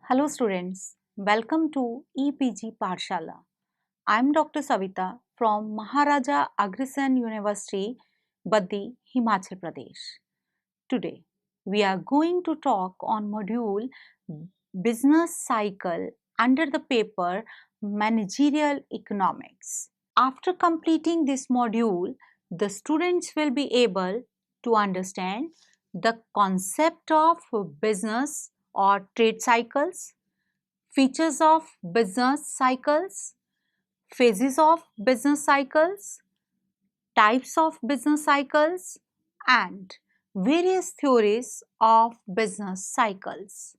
Hello students, welcome to EPG Parshala. I am Dr. Savita from Maharaja Aggregate University, Baddi, Himachal Pradesh. Today, we are going to talk on module Business Cycle under the paper Managerial Economics. After completing this module, the students will be able to understand the concept of business or trade cycles, features of business cycles, phases of business cycles, types of business cycles, and various theories of business cycles.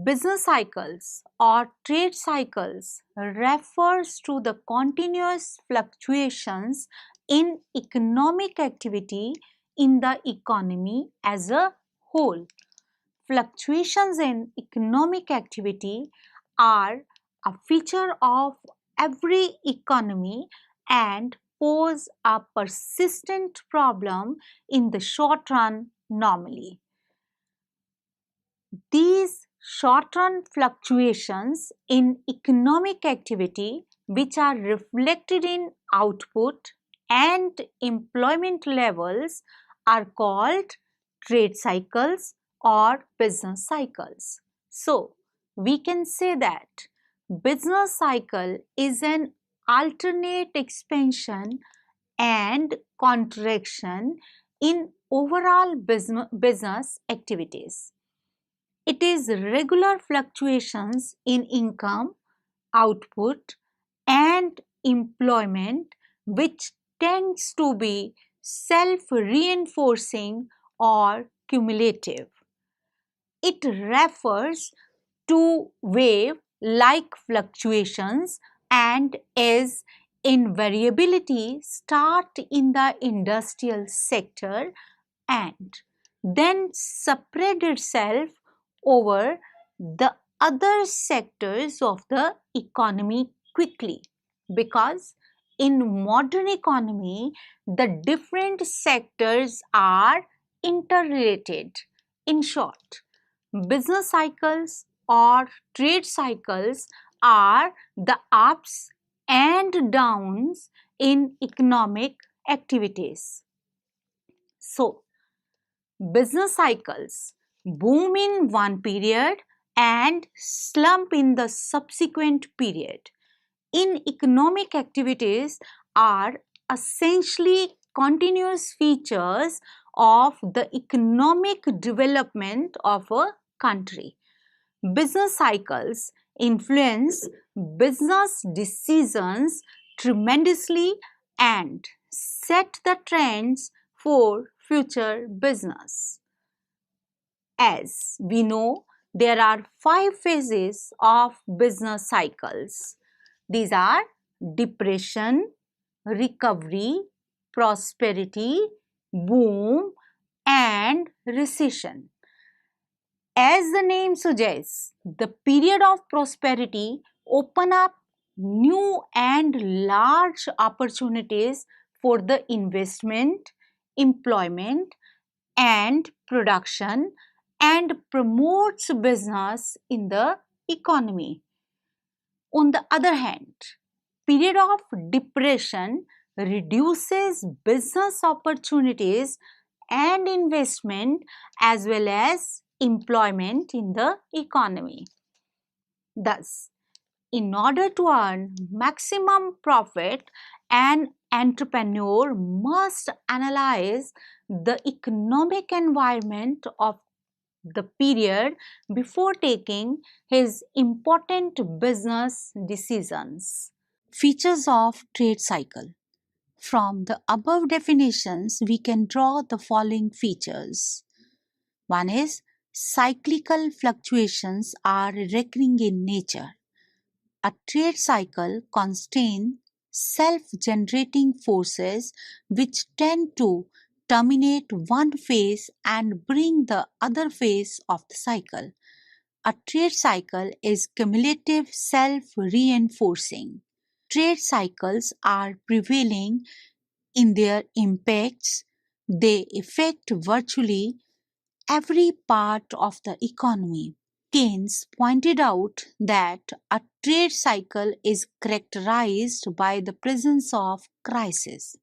Business cycles or trade cycles refers to the continuous fluctuations in economic activity in the economy as a whole. Fluctuations in economic activity are a feature of every economy and pose a persistent problem in the short run normally. These short-run fluctuations in economic activity, which are reflected in output and employment levels, are called trade cycles or business cycles. So, we can say that business cycle is an alternate expansion and contraction in overall business activities. It is regular fluctuations in income, output, and employment which tends to be self-reinforcing or cumulative. It refers to wave-like fluctuations and is invariability start in the industrial sector and then spread itself over the other sectors of the economy quickly, because in modern economy the different sectors are interrelated. In short, business cycles or trade cycles are the ups and downs in economic activities. So, business cycles boom in one period and slump in the subsequent period in economic activities are essentially continuous features of the economic development of a country. Business cycles influence business decisions tremendously and set the trends for future business. As we know, there are 5 phases of business cycles. These are depression, recovery, prosperity, boom, and recession. As the name suggests, the period of prosperity open up new and large opportunities for the investment, employment, and production and promotes business in the economy. On the other hand, period of depression reduces business opportunities and investment as well as employment in the economy. Thus, in order to earn maximum profit, an entrepreneur must analyze the economic environment of the period before taking his important business decisions. Features of trade cycle. From the above definitions, we can draw the following features. One is cyclical fluctuations are recurring in nature. A trade cycle contains self-generating forces which tend to terminate one phase and bring the other phase of the cycle. A trade cycle is cumulative self-reinforcing. Trade cycles are prevailing in their impacts. They affect virtually every part of the economy. Keynes pointed out that a trade cycle is characterized by the presence of crises.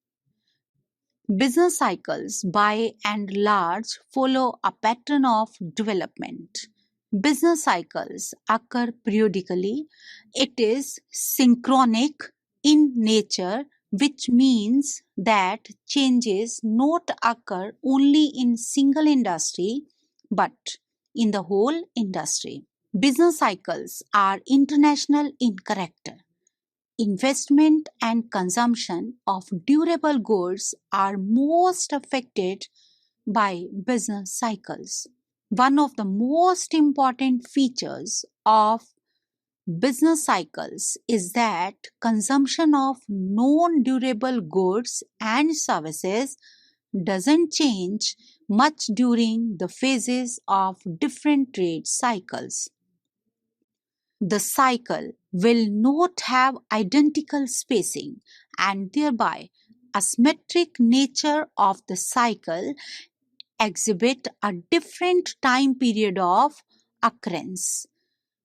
Business cycles, by and large, follow a pattern of development. Business cycles occur periodically. It is synchronic in nature, which means that changes not occur only in single industry but in the whole industry. Business cycles are international in character. Investment and consumption of durable goods are most affected by business cycles. One of the most important features of business cycles is that consumption of non-durable goods and services doesn't change much during the phases of different trade cycles. The cycle will not have identical spacing, and thereby asymmetric nature of the cycle exhibit a different time period of occurrence.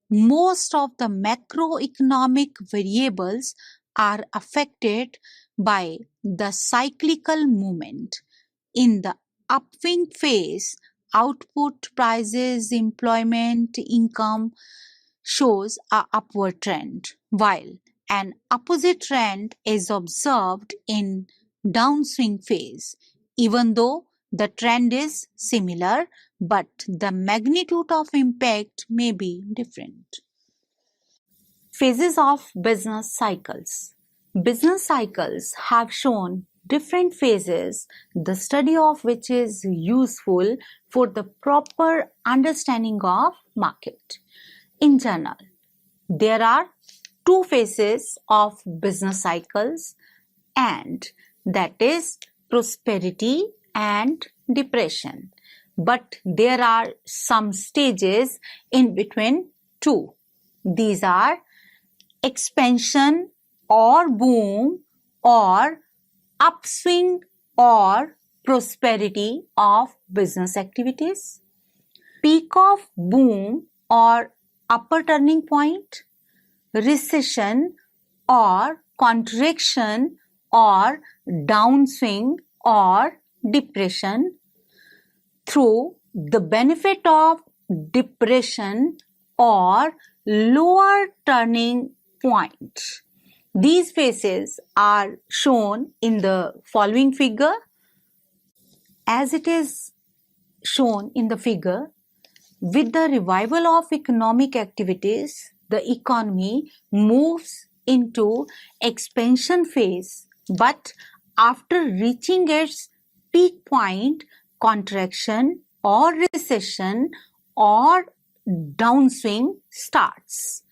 Most of the macroeconomic variables are affected by the cyclical movement. In the upswing phase, output, prices, employment, income shows a upward trend, while an opposite trend is observed in downswing phase. Even though the trend is similar, but the magnitude of impact may be different. Phases of business cycles. Business cycles have shown different phases, the study of which is useful for the proper understanding of market. In general, there are two phases of business cycles, and that is prosperity and depression. But there are some stages in between two. These are expansion or boom, or upswing or prosperity of business activities, peak of boom or upper turning point, recession or contraction or downswing or depression. Through the benefit of depression or lower turning point. These phases are shown in the following figure. As it is shown in the figure, with the revival of economic activities, the economy moves into expansion phase, but after reaching its peak point, contraction or recession or downswing starts.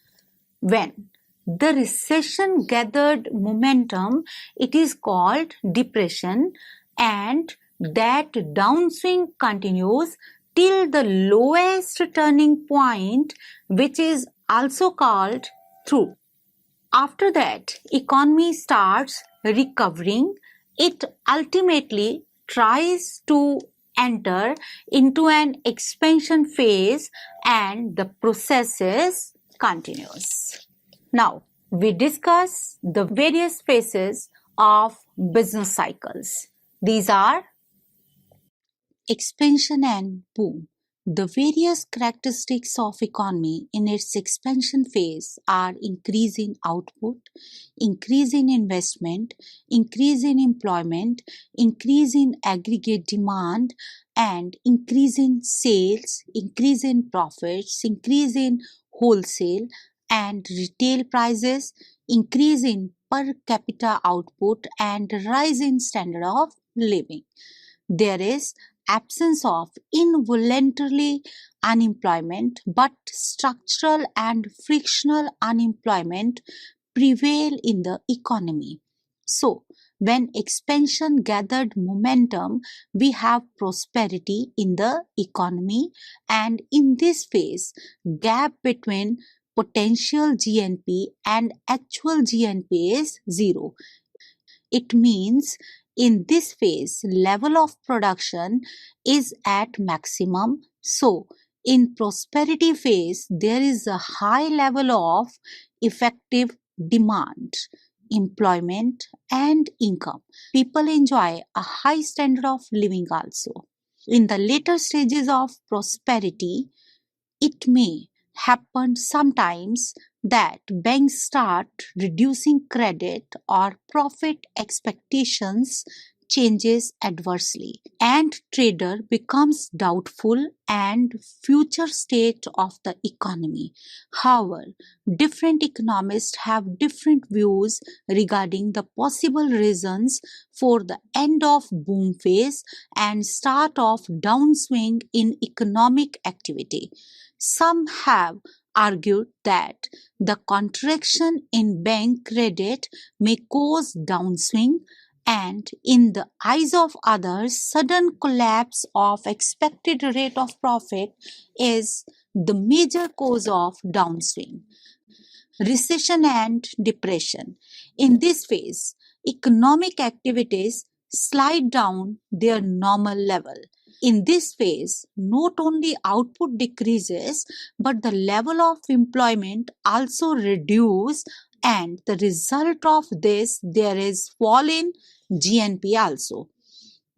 When the recession gathered momentum, it is called depression, and that downswing continues till the lowest turning point, which is also called through. After that, economy starts recovering. It ultimately tries to enter into an expansion phase, and the process is continuous. Now, we discuss the various phases of business cycles. These are expansion and boom. The various characteristics of economy in its expansion phase are increase in output, increase in investment, increase in employment, increase in aggregate demand, and increase in sales, increase in profits, increase in wholesale and retail prices, increase in per capita output, and rise in standard of living. There is absence of involuntary unemployment, but structural and frictional unemployment prevail in the economy. So, when expansion gathered momentum, we have prosperity in the economy, and in this phase, gap between potential GNP and actual GNP is zero. It means in this phase, level of production is at maximum. So, In prosperity phase, there is a high level of effective demand, employment, and income. People enjoy a high standard of living also. In the later stages of prosperity, it may happen sometimes that banks start reducing credit or profit expectations changes adversely and trader becomes doubtful and future state of the economy. However, different economists have different views regarding the possible reasons for the end of boom phase and start of downswing in economic activity. Some have argued that the contraction in bank credit may cause downswing, and in the eyes of others, sudden collapse of expected rate of profit is the major cause of downswing. Recession and depression. In this phase, economic activities slide down their normal level. In this phase, not only output decreases, but the level of employment also reduces, and the result of this, there is fall in GNP also.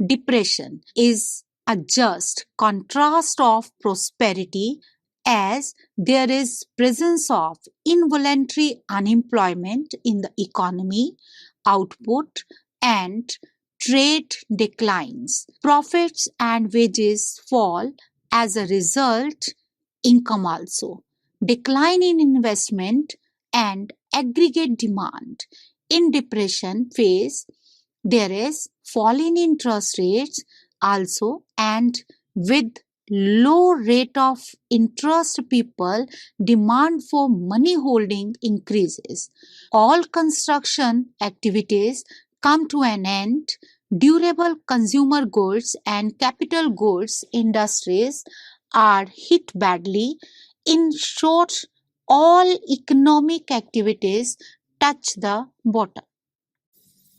Depression is a just contrast of prosperity, as there is presence of involuntary unemployment in the economy, output and trade declines, profits and wages fall, as a result income also, decline in investment and aggregate demand. In depression phase, there is fall in interest rates also, and with low rate of interest, people demand for money holding increases. All construction activities come to an end. Durable consumer goods and capital goods industries are hit badly. In short, all economic activities touch the bottom.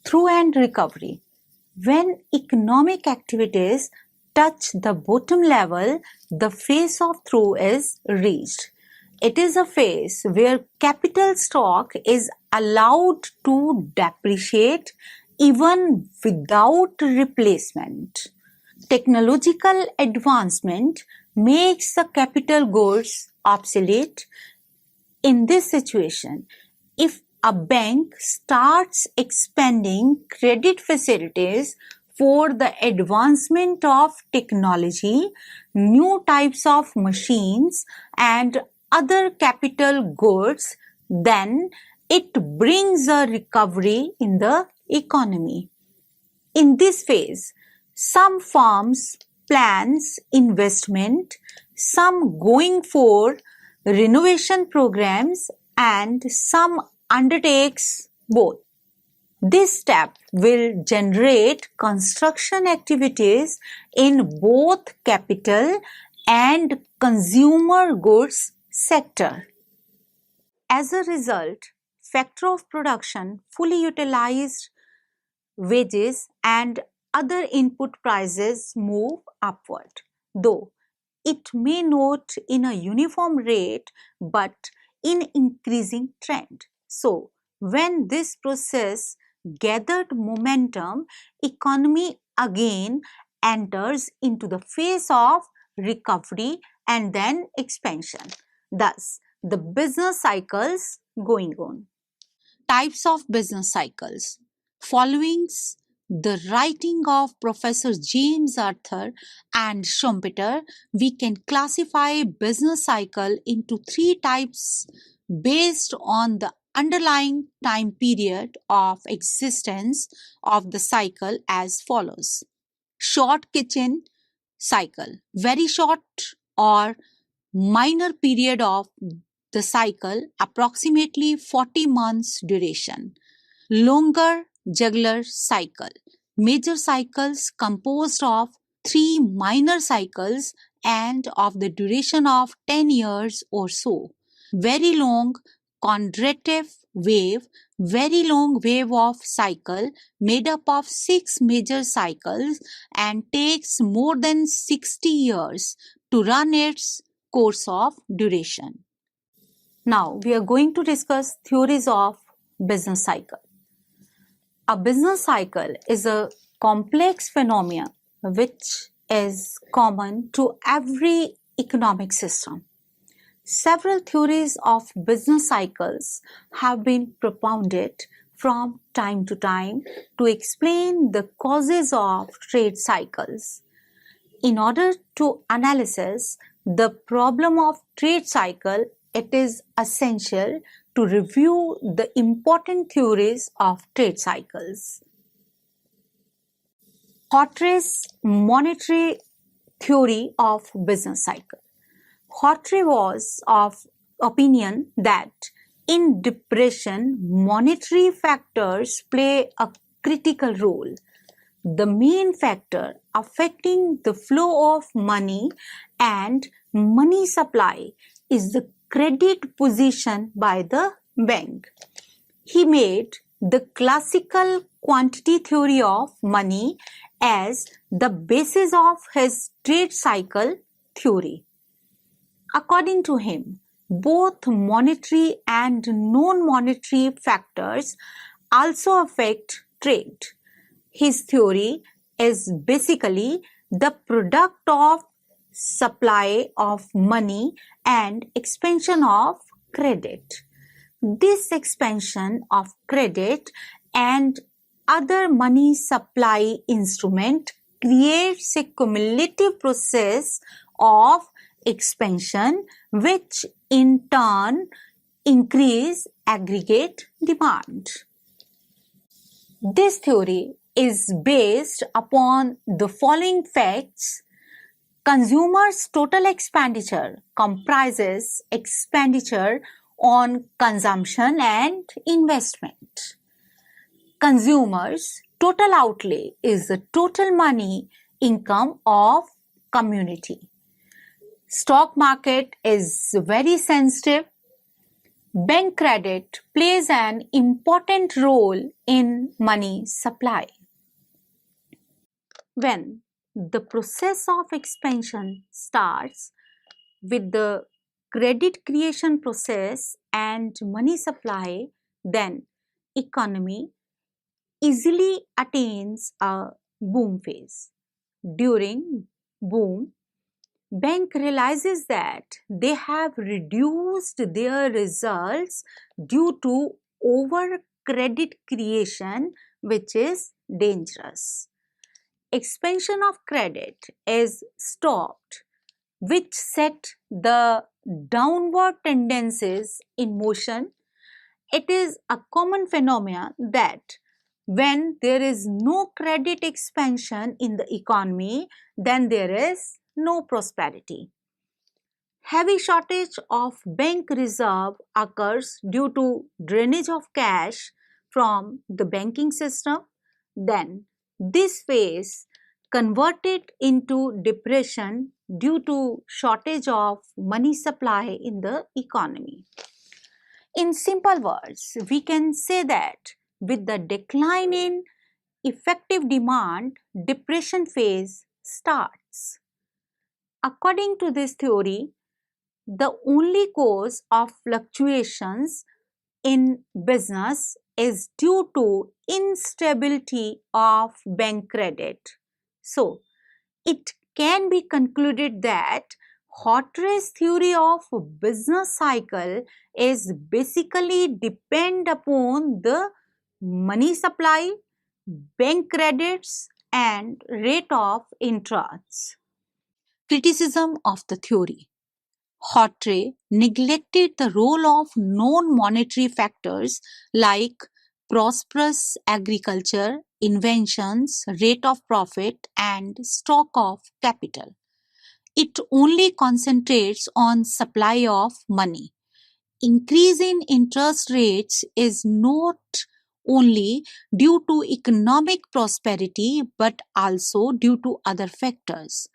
Through and recovery. When economic activities touch the bottom level, the phase of through is reached. It is a phase where capital stock is allowed to depreciate even without replacement. Technological advancement makes the capital goods obsolete. In this situation, if a bank starts expanding credit facilities for the advancement of technology, new types of machines and other capital goods, then it brings a recovery in the economy. In this phase, some firms plans investment, some going for renovation programs, and some undertakes both. This step will generate construction activities in both capital and consumer goods sector. As a result, factor of production fully utilized, wages and other input prices move upward, though it may not in a uniform rate but in increasing trend. So, when this process gathered momentum, economy again enters into the phase of recovery and then expansion. Thus, the business cycles going on. Types of business cycles. Following the writing of Professor James Arthur and Schumpeter, we can classify business cycle into three types based on the underlying time period of existence of the cycle as follows. Short kitchen cycle, very short or minor period of the cycle, approximately 40 months duration. Longer jugular cycle, major cycles composed of 3 minor cycles and of the duration of 10 years or so. Very long quadrative wave, very long wave of cycle made up of 6 major cycles and takes more than 60 years to run its course of duration. Now we are going to discuss theories of business cycle. A business cycle is a complex phenomenon which is common to every economic system. Several theories of business cycles have been propounded from time to time to explain the causes of trade cycles. In order to analyze the problem of trade cycle, it is essential to review the important theories of trade cycles. Hotter's monetary theory of business cycle. Hotter was of opinion that in depression, monetary factors play a critical role. The main factor affecting the flow of money and money supply is the credit position by the bank. He made the classical quantity theory of money as the basis of his trade cycle theory. According to him, both monetary and non-monetary factors also affect trade. His theory is basically the product of supply of money and expansion of credit. This expansion of credit and other money supply instrument creates a cumulative process of expansion which in turn increase aggregate demand. This theory is based upon the following facts. Consumers' total expenditure comprises expenditure on consumption and investment. Consumers' total outlay is the total money income of community. Stock market is very sensitive. Bank credit plays an important role in money supply. When the process of expansion starts with the credit creation process and money supply, then economy easily attains a boom phase. During boom, bank realizes that they have reduced their results due to over credit creation, which is dangerous. Expansion of credit is stopped, which set the downward tendencies in motion. It is a common phenomenon that when there is no credit expansion in the economy, then there is no prosperity. Heavy shortage of bank reserve occurs due to drainage of cash from the banking system. Then this phase converted into depression due to shortage of money supply in the economy. In simple words, we can say that with the decline in effective demand, depression phase starts. According to this theory, the only cause of fluctuations in business is due to instability of bank credit. So, it can be concluded that Hotter's theory of business cycle is basically depend upon the money supply, bank credits and rate of interest. Criticism of the theory. Hotter neglected the role of non-monetary factors like prosperous agriculture, inventions, rate of profit, and stock of capital. It only concentrates on supply of money. Increase in interest rates is not only due to economic prosperity but also due to other factors.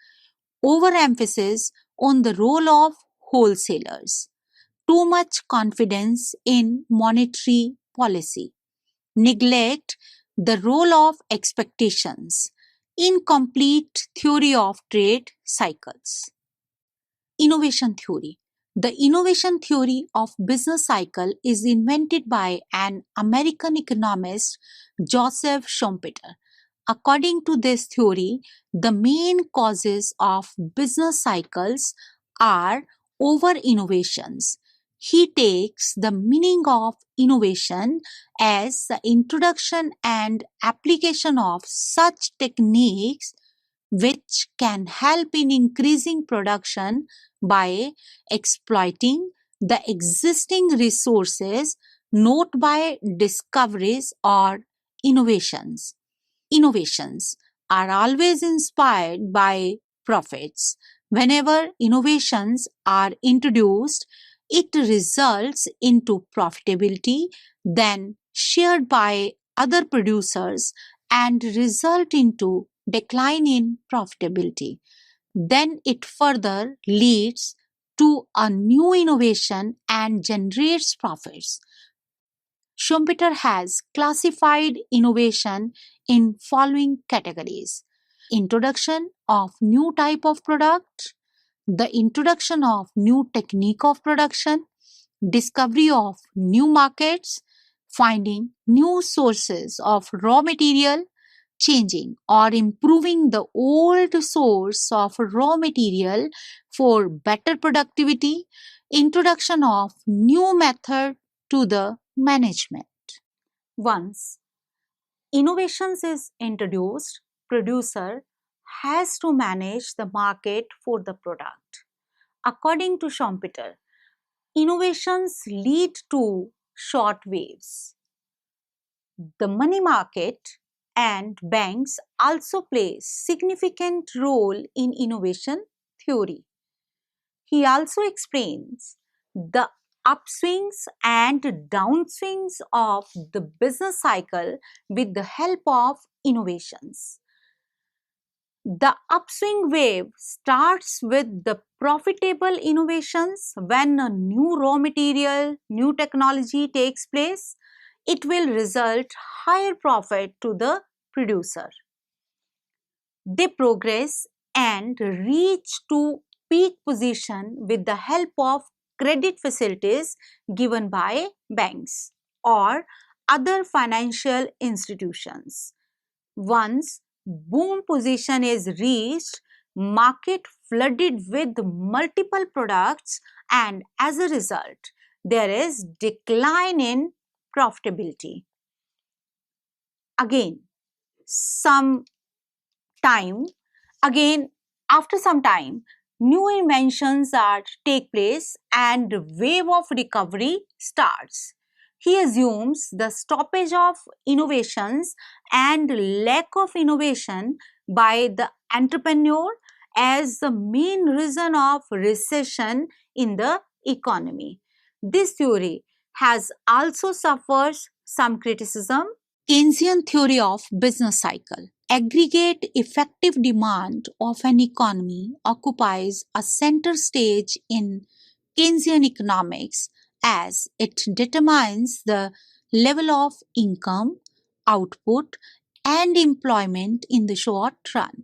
Overemphasis on the role of wholesalers, too much confidence in monetary policy, neglect the role of expectations, incomplete theory of trade cycles. Innovation theory. The innovation theory of business cycle is invented by an American economist, Joseph Schumpeter. According to this theory, the main causes of business cycles are over innovations. He takes the meaning of innovation as the introduction and application of such techniques which can help in increasing production by exploiting the existing resources, not by discoveries or innovations. Innovations are always inspired by profits. Whenever innovations are introduced, it results into profitability, then shared by other producers and result into decline in profitability. Then it further leads to a new innovation and generates profits. Schumpeter has classified innovation in following categories: introduction of new type of product, the introduction of new technique of production, discovery of new markets, finding new sources of raw material, changing or improving the old source of raw material for better productivity, introduction of new method to the management. Once innovations is introduced, producer has to manage the market for the product. According to Schumpeter, innovations lead to short waves. The money market and banks also play significant role in innovation theory. He also explains the upswings and downswings of the business cycle with the help of innovations. The upswing wave starts with the profitable innovations. When a new raw material, new technology takes place, it will result higher profit to the producer. They progress and reach to peak position with the help of credit facilities given by banks or other financial institutions. Once boom position is reached, market flooded with multiple products, and as a result there is decline in profitability. Again, some time again after some time, new inventions are take place and wave of recovery starts. He assumes the stoppage of innovations and lack of innovation by the entrepreneur as the main reason of recession in the economy. This theory has also suffered some criticism. Keynesian theory of business cycle. Aggregate effective demand of an economy occupies a center stage in Keynesian economics as it determines the level of income, output, and employment in the short run.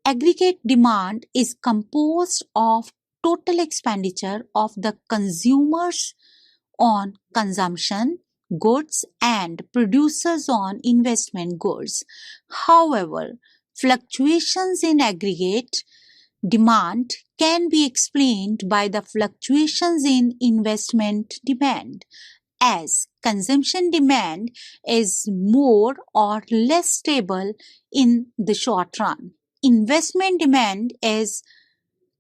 Aggregate demand is composed of total expenditure of the consumers on consumption goods and producers on investment goods. However, fluctuations in aggregate demand can be explained by the fluctuations in investment demand, as consumption demand is more or less stable in the short run. Investment demand is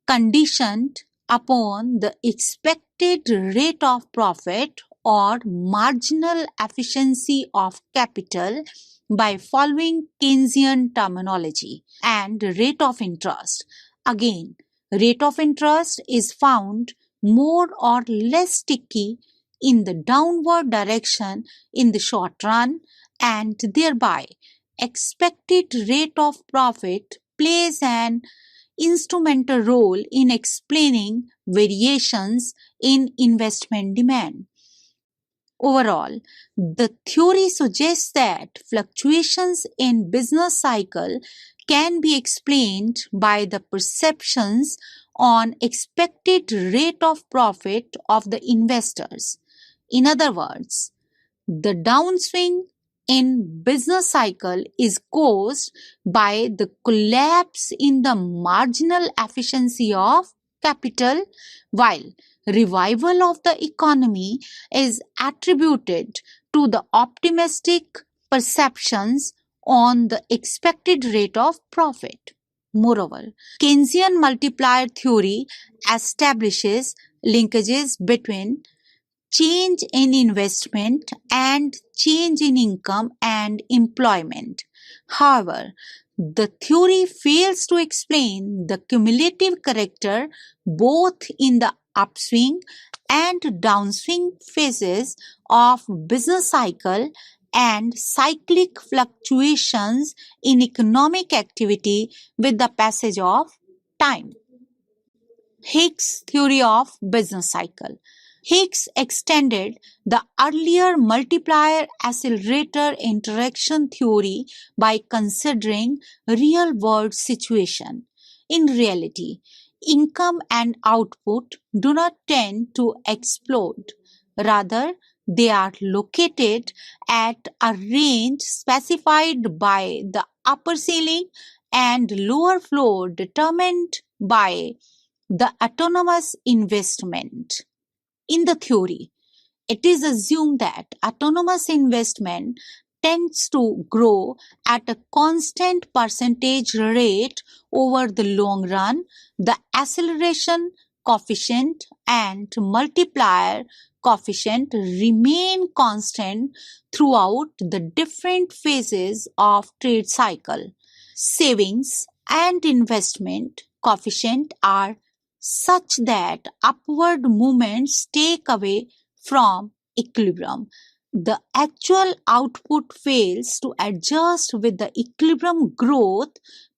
conditioned upon the expected rate of profit or marginal efficiency of capital by following Keynesian terminology, and rate of interest. Again, rate of interest is found more or less sticky in the downward direction in the short run, and thereby expected rate of profit plays an instrumental role in explaining variations in investment demand. Overall, the theory suggests that fluctuations in business cycle can be explained by the perceptions on expected rate of profit of the investors. In other words, the downswing in business cycle is caused by the collapse in the marginal efficiency of capital, while revival of the economy is attributed to the optimistic perceptions on the expected rate of profit. Moreover, Keynesian multiplier theory establishes linkages between change in investment and change in income and employment. However, the theory fails to explain the cumulative character both in the upswing and downswing phases of business cycle and cyclic fluctuations in economic activity with the passage of time. Hicks theory of business cycle. Hicks extended the earlier multiplier accelerator interaction theory by considering real-world situation. In reality, income and output do not tend to explode. Rather, they are located at a range specified by the upper ceiling and lower floor determined by the autonomous investment. In the theory, it is assumed that autonomous investment tends to grow at a constant percentage rate over the long run. The acceleration coefficient and multiplier coefficient remain constant throughout the different phases of trade cycle. Savings and investment coefficient are such that upward movements take away from equilibrium. The actual output fails to adjust with the equilibrium growth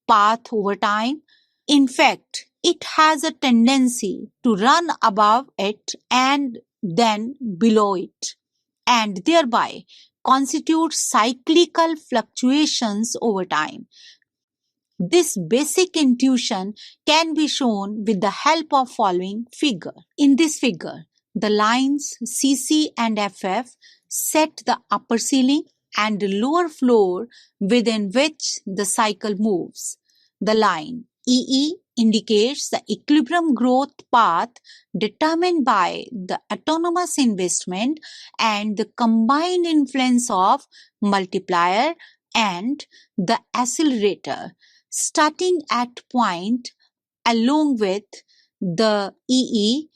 path over time. In fact, it has a tendency to run above it and then below it, and thereby constitute cyclical fluctuations over time. This basic intuition can be shown with the help of following figure. In this figure, the lines CC and FF set the upper ceiling and lower floor within which the cycle moves. The line EE indicates the equilibrium growth path determined by the autonomous investment and the combined influence of multiplier and the accelerator. Starting at point along with the EE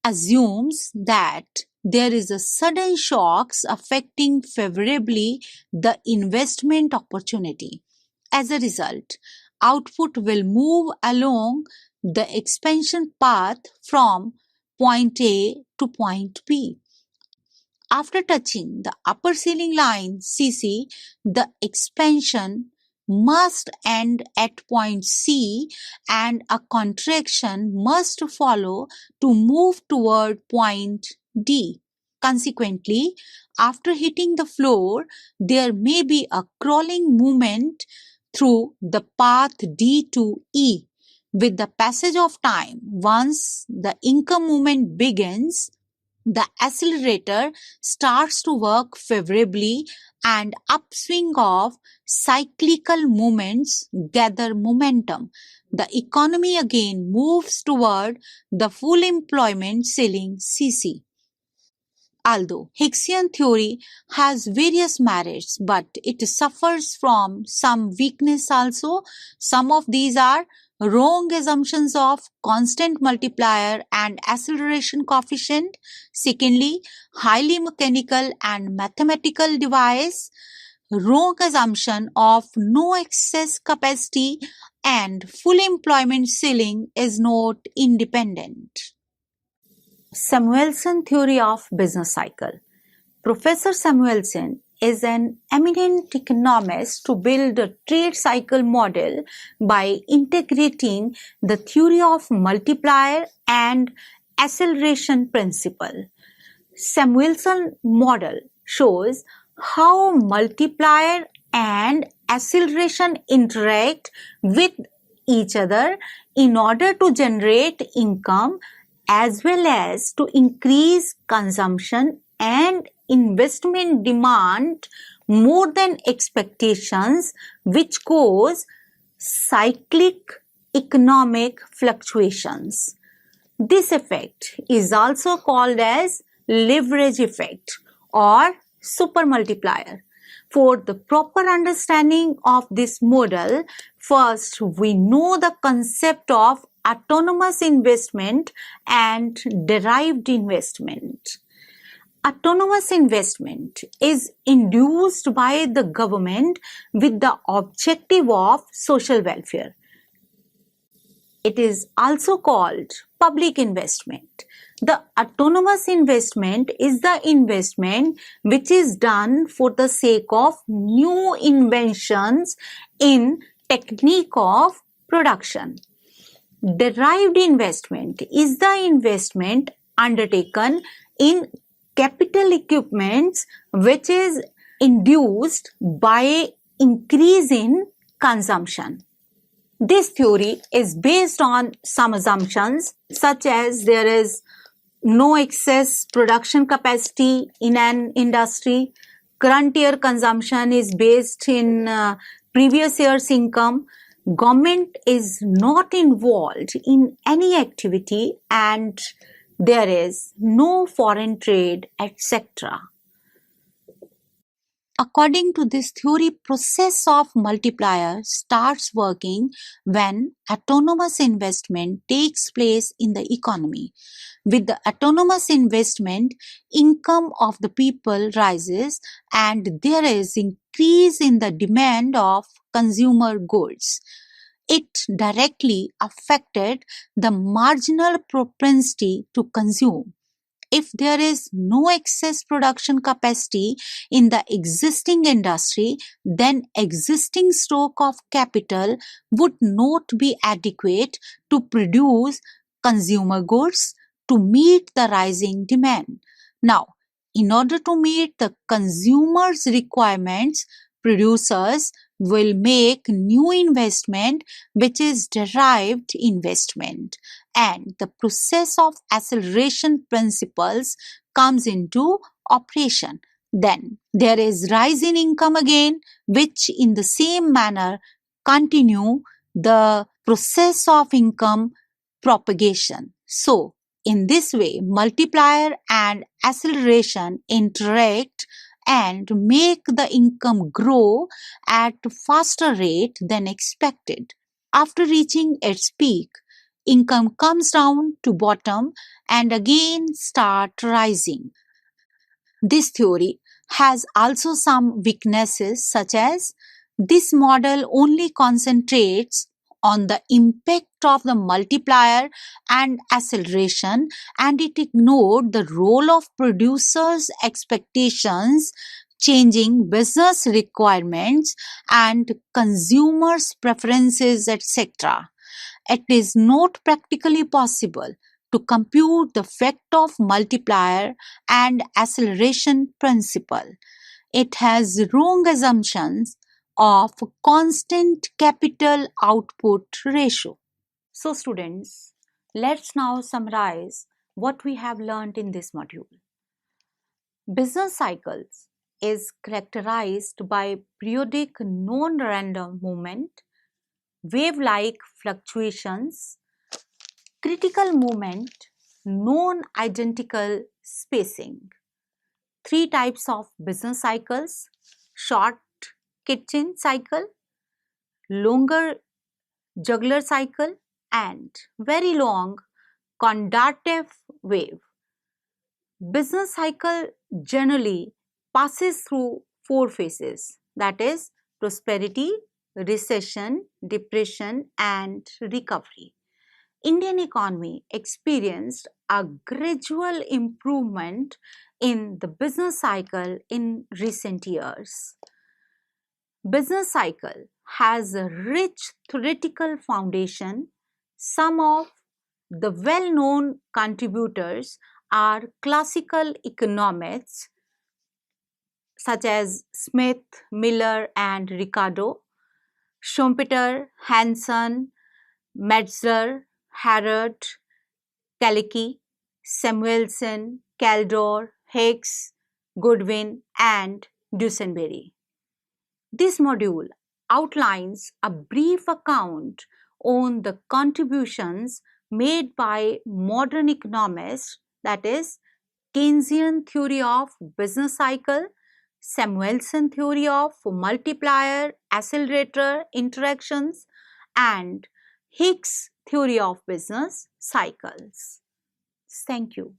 assumes that there is a sudden shocks affecting favorably the investment opportunity. As a result, output will move along the expansion path from point A to point B. After touching the upper ceiling line CC, the expansion must end at point C and a contraction must follow to move toward point D. Consequently, after hitting the floor, there may be a crawling movement through the path D to E. With the passage of time, once the income movement begins, the accelerator starts to work favorably and upswing of cyclical movements gather momentum. The economy again moves toward the full employment ceiling CC. Although Hicksian theory has various merits, but it suffers from some weakness also. Some of these are wrong assumptions of constant multiplier and acceleration coefficient. Secondly, highly mechanical and mathematical device. Wrong assumption of no excess capacity and full employment ceiling is not independent. Samwelson theory of business cycle. Professor Samwelson is an eminent economist to build a trade cycle model by integrating the theory of multiplier and acceleration principle. Samwelson model shows how multiplier and acceleration interact with each other in order to generate income as well as to increase consumption and investment demand more than expectations, which cause cyclic economic fluctuations. This effect is also called as leverage effect or super multiplier. For the proper understanding of this model, first we know the concept of autonomous investment and derived investment. Autonomous investment is induced by the government with the objective of social welfare. It is also called public investment. The autonomous investment is the investment which is done for the sake of new inventions in technique of production. Derived investment is the investment undertaken in capital equipments which is induced by increase in consumption. This theory is based on some assumptions such as there is no excess production capacity in an industry, current year consumption is based in previous year's income, government is not involved in any activity and there is no foreign trade, etc. According to this theory, process of multiplier starts working when autonomous investment takes place in the economy. With the autonomous investment, income of the people rises and there is increase in the demand of consumer goods. It directly affected the marginal propensity to consume. If there is no excess production capacity in the existing industry, then existing stock of capital would not be adequate to produce consumer goods to meet the rising demand. Now, in order to meet the consumers' requirements, producers will make new investment which is derived investment and the process of acceleration principles comes into operation. Then there is rise in income again, which in the same manner continue the process of income propagation. So, in this way, multiplier and acceleration interact and make the income grow at a faster rate than expected. After reaching its peak, income comes down to bottom and again start rising. This theory has also some weaknesses such as this model only concentrates on the impact of the multiplier and acceleration and it ignored the role of producers' expectations, changing business requirements and consumers' preferences, etc. It is not practically possible to compute the effect of multiplier and acceleration principle. It has wrong assumptions of constant capital output ratio. So students, let's now summarize what we have learned in this module. Business cycles is characterized by periodic non-random movement, wave-like fluctuations, critical movement, non-identical spacing. Three types of business cycles: short kitchen cycle, longer juggler cycle, and very long conductive wave. Business cycle generally passes through four phases, that is prosperity, recession, depression, and recovery. Indian economy experienced a gradual improvement in the business cycle in recent years. Business cycle has a rich theoretical foundation. Some of the well-known contributors are classical economists such as Smith, Miller, and Ricardo, Schumpeter, Hansen, Metzler, Harrod, Kalicki, Samwelson, Kaldor, Hicks, Goodwin, and Dusenberry. This module outlines a brief account on the contributions made by modern economists, that is, Keynesian theory of business cycle, Samwelson theory of multiplier accelerator interactions, and Hicks theory of business cycles. Thank you.